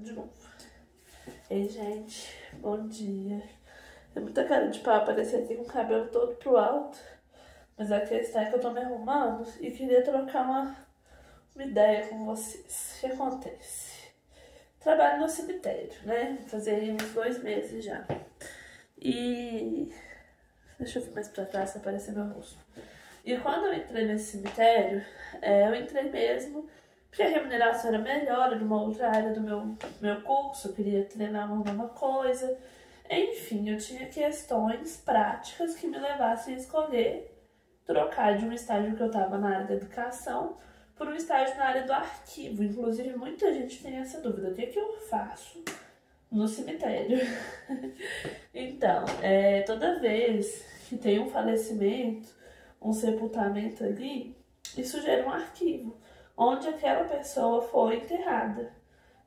de novo. Ei, gente, bom dia. É muita cara de pau aparecer aqui com o cabelo todo pro alto. Mas a questão é que eu tô me arrumando e queria trocar uma ideia com vocês. O que acontece? Trabalho no cemitério, né? Fazer aí uns 2 meses já. E... deixa eu ver mais pra trás se aparecer meu rosto. E quando eu entrei nesse cemitério, eu entrei mesmo porque a remuneração era melhor, era uma outra área do meu curso, eu queria treinar uma nova coisa. Enfim, eu tinha questões práticas que me levassem a escolher trocar de um estágio que eu estava na área da educação por um estágio na área do arquivo. Inclusive, muita gente tem essa dúvida. O que é que eu faço no cemitério? Então, toda vez que tem um falecimento, um sepultamento ali, isso gera um arquivo, onde aquela pessoa foi enterrada.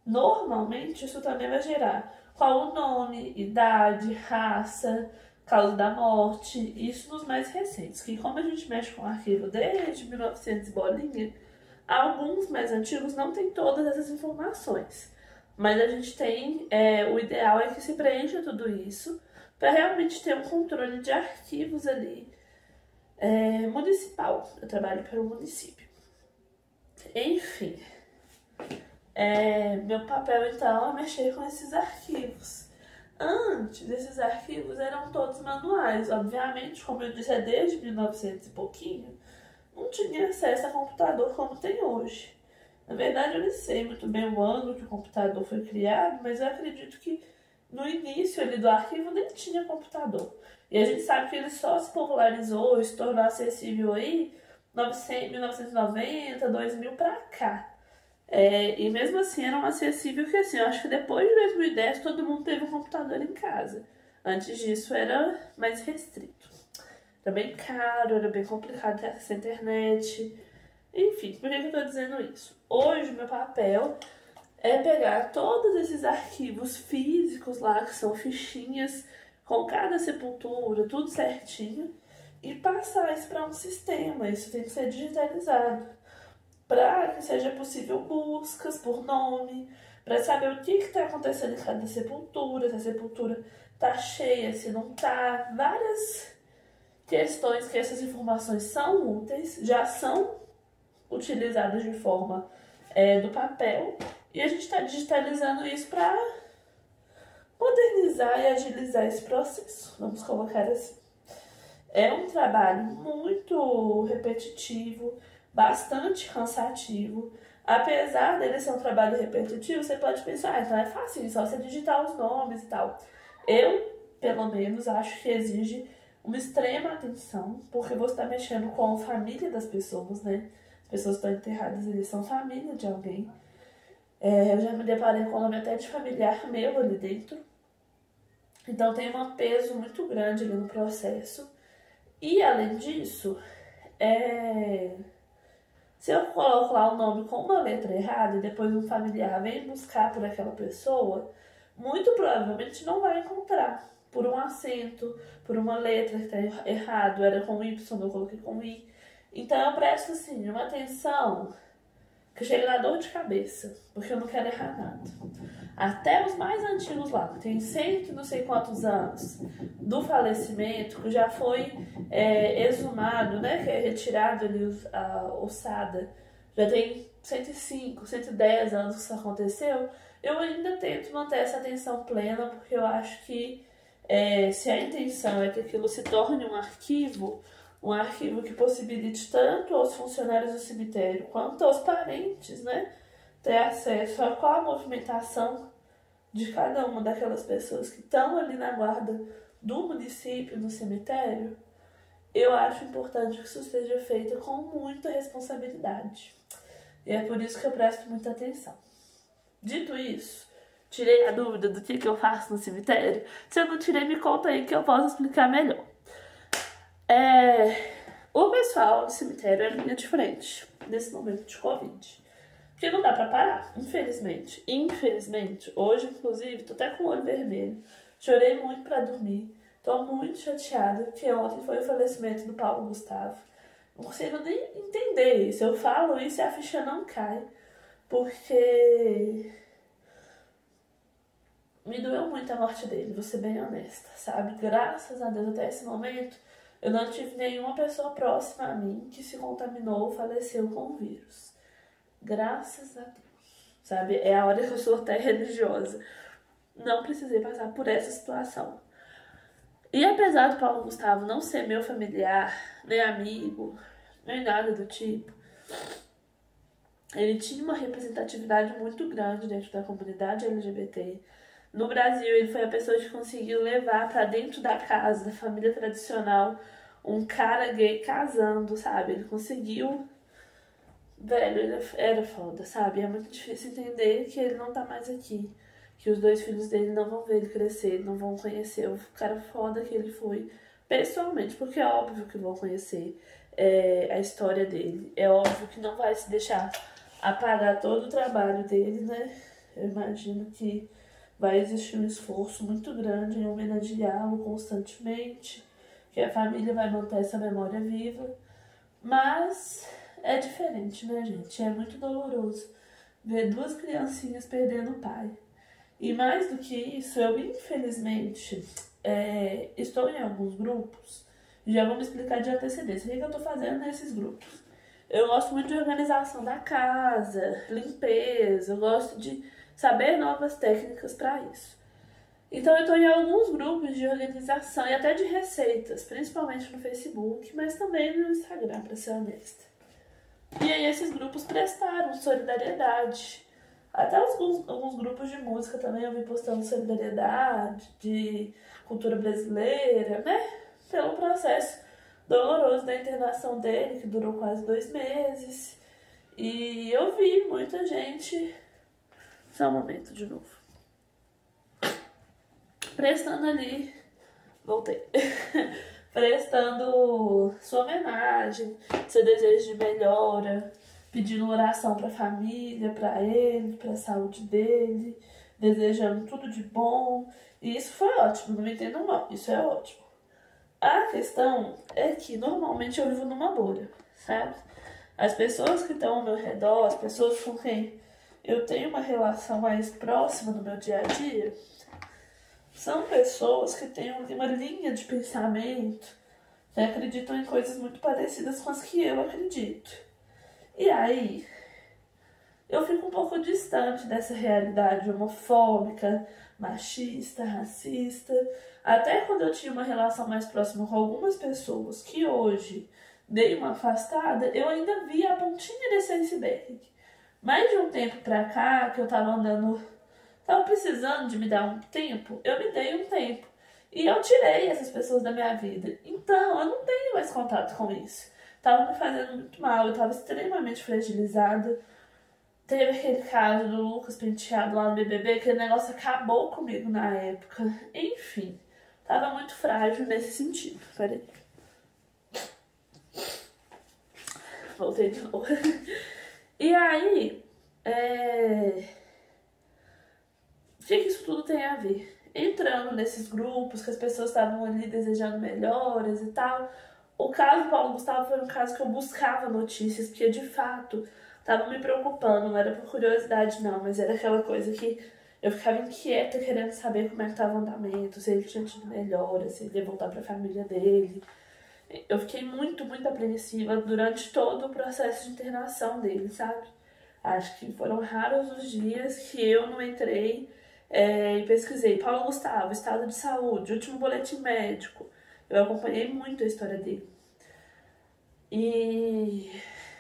Normalmente, isso também vai gerar qual o nome, idade, raça, causa da morte, isso nos mais recentes, que como a gente mexe com arquivo desde 1900 e bolinha, alguns mais antigos não tem todas essas informações. Mas a gente tem, o ideal é que se preencha tudo isso para realmente ter um controle de arquivos ali municipal. Eu trabalho para o município. Enfim, meu papel então é mexer com esses arquivos. Antes, esses arquivos eram todos manuais. Obviamente, como eu disse, desde 1900 e pouquinho, não tinha acesso a computador como tem hoje. Na verdade, eu não sei muito bem o ano que o computador foi criado, mas eu acredito que no início ali do arquivo nem tinha computador. E a gente sabe que ele só se popularizou, se tornou acessível aí 1990, 2000 pra cá. E mesmo assim era um acessível que assim, eu acho que depois de 2010 todo mundo teve um computador em casa. Antes disso era mais restrito. Era bem caro, era bem complicado ter acesso à internet. Enfim, por que eu tô dizendo isso? Hoje meu papel é pegar todos esses arquivos físicos lá, que são fichinhas com cada sepultura, tudo certinho, e passar isso para um sistema. Isso tem que ser digitalizado, para que seja possível buscas por nome, para saber o que está acontecendo em cada sepultura, se a sepultura está cheia, se não está, várias questões que essas informações são úteis, já são utilizadas de forma do papel, e a gente está digitalizando isso para modernizar e agilizar esse processo, vamos colocar assim. É um trabalho muito repetitivo, bastante cansativo. Apesar dele ser um trabalho repetitivo, você pode pensar, então é fácil, só você digitar os nomes e tal. Eu, pelo menos, acho que exige uma extrema atenção, porque você está mexendo com a família das pessoas, né? As pessoas que estão enterradas, eles são família de alguém. Eu já me deparei com o nome até de familiar meu ali dentro. Então tem um peso muito grande ali no processo. E além disso, se eu coloco lá o nome com uma letra errada e depois um familiar vem buscar por aquela pessoa, muito provavelmente não vai encontrar. Por um acento, por uma letra que está errado, era com Y, eu coloquei com I. Então eu presto assim, uma atenção que chega na dor de cabeça, porque eu não quero errar nada. Até os mais antigos lá, que tem cento e não sei quantos anos do falecimento, que já foi exumado, né, que é retirado ali a ossada, já tem 105, 110 anos que isso aconteceu, eu ainda tento manter essa atenção plena, porque eu acho que se a intenção é que aquilo se torne um arquivo que possibilite tanto aos funcionários do cemitério quanto aos parentes, né, ter acesso a qual a movimentação de cada uma daquelas pessoas que estão ali na guarda do município, no cemitério, eu acho importante que isso seja feito com muita responsabilidade. E é por isso que eu presto muita atenção. Dito isso, tirei a dúvida do que eu faço no cemitério? Se eu não tirei, me conta aí que eu posso explicar melhor. O pessoal do cemitério é linha de frente nesse momento de Covid. Porque não dá pra parar, infelizmente. Infelizmente, hoje, inclusive, tô até com o olho vermelho. Chorei muito pra dormir. Tô muito chateada, porque ontem foi o falecimento do Paulo Gustavo. Não consigo nem entender isso. Eu falo isso e a ficha não cai. Porque me doeu muito a morte dele, vou ser bem honesta, sabe? Graças a Deus, até esse momento, eu não tive nenhuma pessoa próxima a mim que se contaminou ou faleceu com o vírus. Graças a Deus, sabe? É a hora que eu sou até religiosa. Não precisei passar por essa situação. E apesar do Paulo Gustavo não ser meu familiar, nem amigo, nem nada do tipo, ele tinha uma representatividade muito grande dentro da comunidade LGBT. No Brasil, ele foi a pessoa que conseguiu levar pra dentro da casa, da família tradicional, um cara gay casando, sabe? Ele conseguiu. Velho, ele era foda, sabe? É muito difícil entender que ele não tá mais aqui. Que os 2 filhos dele não vão ver ele crescer, não vão conhecer o cara foda que ele foi pessoalmente, porque é óbvio que vão conhecer a história dele. É óbvio que não vai se deixar apagar todo o trabalho dele, né? Eu imagino que vai existir um esforço muito grande em homenageá-lo constantemente, que a família vai manter essa memória viva, mas é diferente, né, gente? É muito doloroso ver 2 criancinhas perdendo o pai. E mais do que isso, eu infelizmente estou em alguns grupos, já vou me explicar de antecedência o que eu estou fazendo nesses grupos. Eu gosto muito de organização da casa, limpeza, eu gosto de saber novas técnicas para isso. Então eu estou em alguns grupos de organização e até de receitas, principalmente no Facebook, mas também no Instagram, para ser honesta. E aí esses grupos prestaram solidariedade. Até alguns grupos de música também eu vi postando solidariedade, de cultura brasileira, né? Pelo processo doloroso da internação dele, que durou quase 2 meses. E eu vi muita gente... Só um momento de novo. Prestando ali... Voltei. Prestando sua homenagem, seu desejo de melhora, pedindo oração para a família, para ele, para a saúde dele, desejando tudo de bom. E isso foi ótimo, não me entendam mal, isso é ótimo. A questão é que normalmente eu vivo numa bolha, sabe? As pessoas que estão ao meu redor, as pessoas com quem eu tenho uma relação mais próxima no meu dia a dia, são pessoas que têm uma linha de pensamento, que acreditam em coisas muito parecidas com as que eu acredito. E aí, eu fico um pouco distante dessa realidade homofóbica, machista, racista. Até quando eu tinha uma relação mais próxima com algumas pessoas que hoje dei uma afastada, eu ainda via a pontinha desse iceberg. Mais de um tempo pra cá, que eu tava precisando de me dar um tempo, eu me dei um tempo. E eu tirei essas pessoas da minha vida. Então, eu não tenho mais contato com isso. Tava me fazendo muito mal, eu tava extremamente fragilizada. Teve aquele caso do Lucas Penteado lá no BBB, aquele negócio acabou comigo na época. Enfim, tava muito frágil nesse sentido. Peraí. Voltei de novo. E aí, o que isso tudo tem a ver? Entrando nesses grupos que as pessoas estavam ali desejando melhoras e tal. O caso do Paulo Gustavo foi um caso que eu buscava notícias, porque de fato tava me preocupando, não era por curiosidade não, mas era aquela coisa que eu ficava inquieta querendo saber como é que tava o andamento, se ele tinha tido melhora, se ele ia voltar pra família dele. Eu fiquei muito, muito apreensiva durante todo o processo de internação dele, sabe? Acho que foram raros os dias que eu não entrei e pesquisei Paulo Gustavo, estado de saúde, último boletim médico. Eu acompanhei muito a história dele. E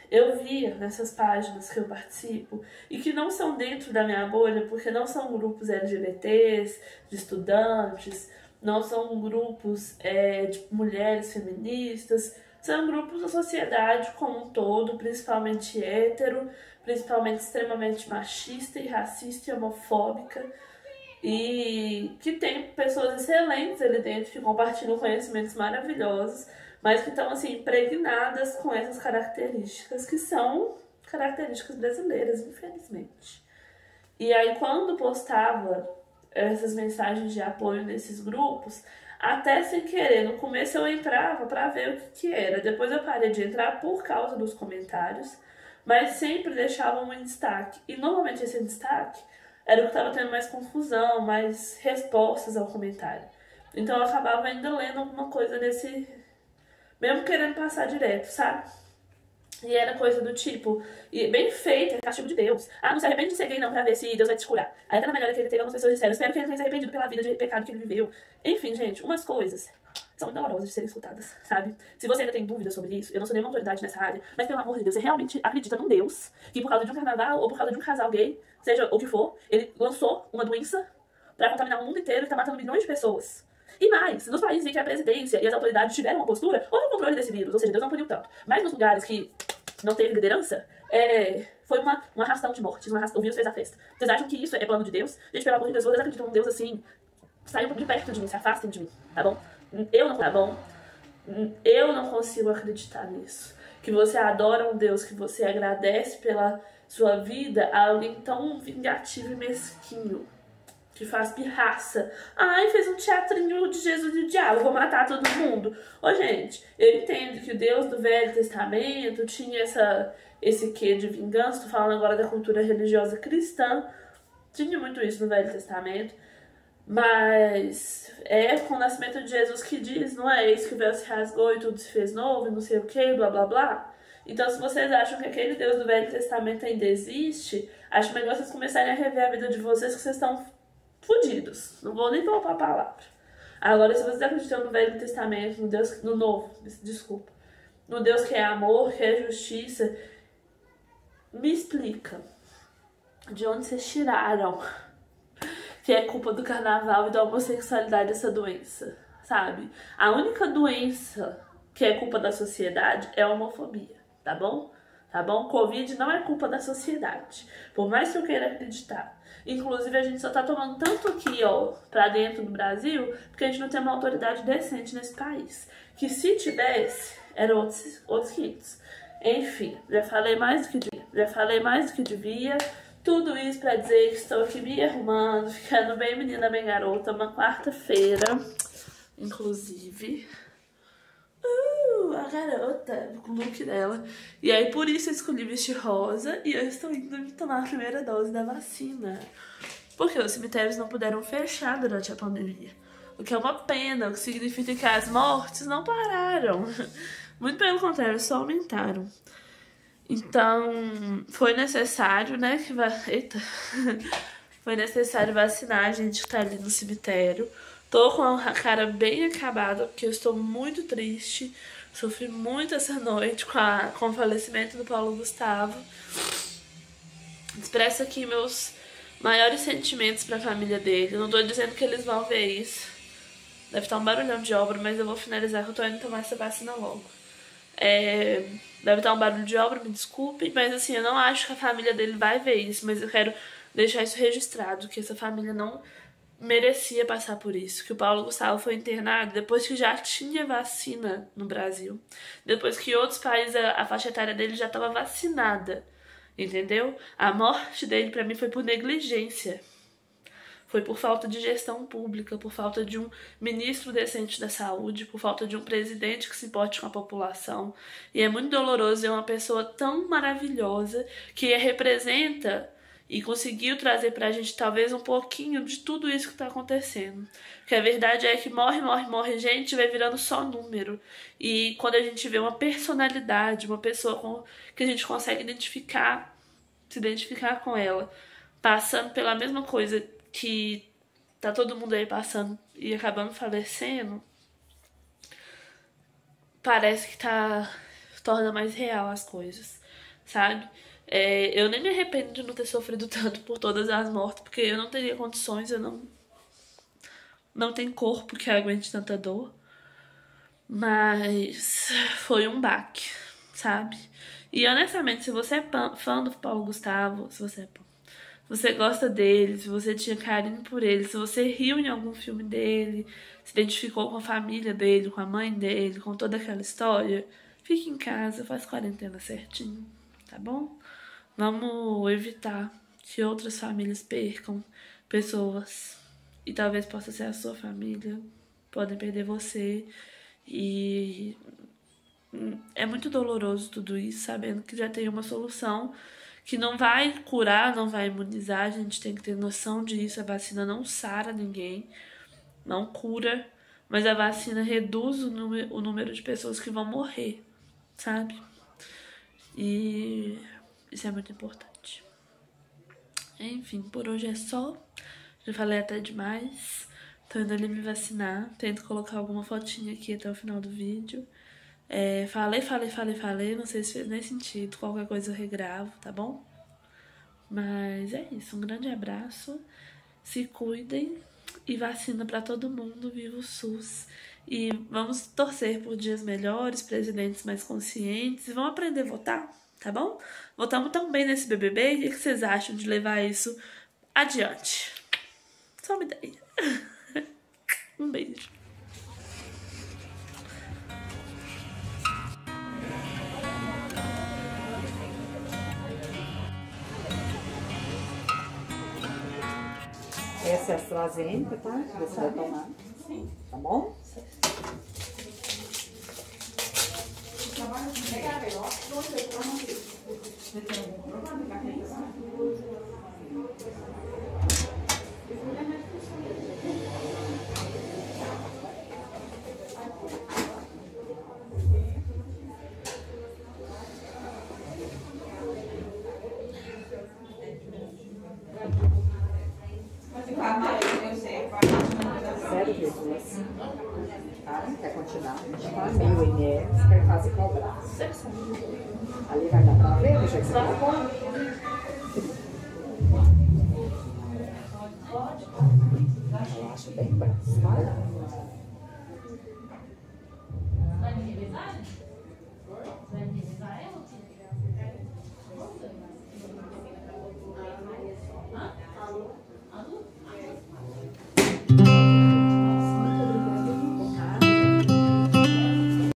eu via nessas páginas que eu participo, e que não são dentro da minha bolha, porque não são grupos LGBTs, de estudantes, não são grupos de mulheres feministas, são grupos da sociedade como um todo, principalmente hétero, principalmente extremamente machista e racista e homofóbica, e que tem pessoas excelentes ali dentro que compartilham conhecimentos maravilhosos, mas que estão assim impregnadas com essas características que são características brasileiras, infelizmente. E aí quando postava essas mensagens de apoio nesses grupos, até sem querer, no começo eu entrava para ver o que era, depois eu parei de entrar por causa dos comentários, mas sempre deixavam um destaque, e normalmente esse destaque era o que estava tendo mais confusão, mais respostas ao comentário. Então eu acabava ainda lendo alguma coisa nesse... Mesmo querendo passar direto, sabe? E era coisa do tipo, e bem feita, castigo de Deus. Ah, não se arrepende de ser gay não, pra ver se Deus vai te curar. Aí era melhor que ele teve algumas pessoas disseram, espero que ele tenha se arrependido pela vida de pecado que ele viveu. Enfim, gente, umas coisas são dolorosas de serem escutadas, sabe? Se você ainda tem dúvidas sobre isso, eu não sou nenhuma autoridade nessa área, mas pelo amor de Deus, você realmente acredita num Deus que por causa de um carnaval ou por causa de um casal gay, seja o que for, ele lançou uma doença pra contaminar o mundo inteiro e tá matando milhões de pessoas. E mais, nos países em que a presidência e as autoridades tiveram uma postura, houve o controle desse vírus, ou seja, Deus não puniu tanto. Mas nos lugares que não teve liderança, foi uma arrastão de mortes, o vírus fez a festa. Vocês acham que isso é plano de Deus? Gente, pelo amor de Deus, vocês acreditam num Deus assim? Saiam de perto de mim, se afastem de mim, tá bom? Eu não consigo acreditar nisso. Que você adora um Deus, que você agradece pela sua vida a alguém tão vingativo e mesquinho, que faz pirraça. Ai, fez um teatrinho de Jesus e o diabo, vou matar todo mundo. Ô, gente, eu entendo que o Deus do Velho Testamento tinha esse quê de vingança. Tô falando agora da cultura religiosa cristã. Tinha muito isso no Velho Testamento. Mas é com o nascimento de Jesus que diz, não é? Isso que o véu se rasgou e tudo se fez novo e não sei o que, blá blá blá. Então, se vocês acham que aquele Deus do Velho Testamento ainda existe, acho melhor vocês começarem a rever a vida de vocês, que vocês estão fudidos. Não vou nem voltar a palavra. Agora, se vocês acreditam no Velho Testamento, no Deus, no Novo, desculpa, no Deus que é amor, que é justiça, me explica de onde vocês tiraram que é culpa do carnaval e da homossexualidade essa doença, sabe? A única doença que é culpa da sociedade é a homofobia, tá bom? Tá bom? Covid não é culpa da sociedade, por mais que eu queira acreditar. Inclusive, a gente só tá tomando tanto aqui, ó, pra dentro do Brasil, porque a gente não tem uma autoridade decente nesse país. Que se tivesse, eram outros 500. Enfim, já falei mais do que devia. Tudo isso pra dizer que estou aqui me arrumando, ficando bem menina, bem garota, uma quarta-feira, inclusive. A garota, o look dela. E aí, por isso eu escolhi vestir rosa e eu estou indo me tomar a primeira dose da vacina. Porque os cemitérios não puderam fechar durante a pandemia. O que é uma pena, o que significa que as mortes não pararam. Muito pelo contrário, só aumentaram. Então, foi necessário, né, foi necessário vacinar a gente que tá ali no cemitério. Tô com a cara bem acabada, porque eu estou muito triste. Sofri muito essa noite com o falecimento do Paulo Gustavo. Expresso aqui meus maiores sentimentos pra família dele. Eu não tô dizendo que eles vão ver isso. Deve estar um barulhão de obra, mas eu vou finalizar que eu tô indo tomar essa vacina logo. Deve estar um barulho de obra, me desculpem, mas assim, eu não acho que a família dele vai ver isso, mas eu quero deixar isso registrado, que essa família não merecia passar por isso, que o Paulo Gustavo foi internado depois que já tinha vacina no Brasil, depois que em outros países a faixa etária dele já estava vacinada, entendeu? A morte dele pra mim foi por negligência. Foi por falta de gestão pública, por falta de um ministro decente da saúde, por falta de um presidente que se importe com a população. E é muito doloroso ver uma pessoa tão maravilhosa que representa e conseguiu trazer pra gente talvez um pouquinho de tudo isso que tá acontecendo. Porque a verdade é que morre gente, vai virando só número. E quando a gente vê uma personalidade, uma pessoa que a gente consegue se identificar com ela, passando pela mesma coisa que tá todo mundo aí passando e acabando falecendo, parece que torna mais real as coisas, sabe? Eu nem me arrependo de não ter sofrido tanto por todas as mortes, porque eu não teria condições, eu não tenho corpo que aguente tanta dor, mas foi um baque, sabe? E honestamente, se você é fã do Paulo Gustavo, se você gosta dele, se você tinha carinho por ele, se você riu em algum filme dele, se identificou com a família dele, com a mãe dele, com toda aquela história, fique em casa, faz quarentena certinho, tá bom? Vamos evitar que outras famílias percam pessoas. E talvez possa ser a sua família, podem perder você. E é muito doloroso tudo isso, sabendo que já tem uma solução, que não vai curar, não vai imunizar, a gente tem que ter noção disso. A vacina não sara ninguém, não cura, mas a vacina reduz o número de pessoas que vão morrer, sabe? E isso é muito importante. Enfim, por hoje é só. Já falei até demais. Tô indo ali me vacinar. Tento colocar alguma fotinha aqui até o final do vídeo. Falei. Não sei se fez nem sentido. Qualquer coisa eu regravo, tá bom? Mas é isso. Um grande abraço. Se cuidem. E vacina pra todo mundo. Viva o SUS. E vamos torcer por dias melhores, presidentes mais conscientes. E vamos aprender a votar, tá bom? Votamos tão bem nesse BBB. E o que vocês acham de levar isso adiante? Só uma ideia. Um beijo. Essa é a AstraZeneca, tá? Você vai tomar. Sim. Tá bom? Sério, Jesus. Tá? Quer continuar? A gente tá meio ml, quer fazer com o braço. Ali vai dar pra ver, já que você tá bom. Eu acho bem braço, olha.